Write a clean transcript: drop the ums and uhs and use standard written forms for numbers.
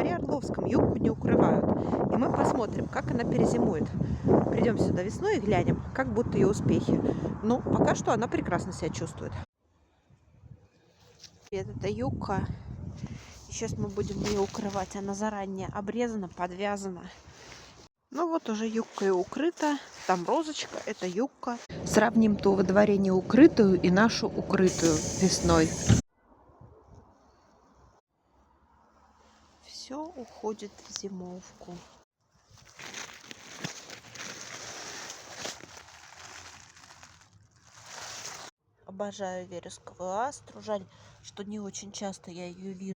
дворе Орловском юбку не укрывают. И мы посмотрим, как она перезимует. Придем сюда весной и глянем, как будут ее успехи. Но пока что она прекрасно себя чувствует. Это юбка. И сейчас мы будем ее укрывать. Она заранее обрезана, подвязана. Ну вот уже юбка и укрыта. Там розочка, это юбка. Сравним ту во дворе не укрытую и нашу укрытую весной. Все уходит в зимовку. Обожаю вересковую астру. Жаль, что не очень часто я ее вижу.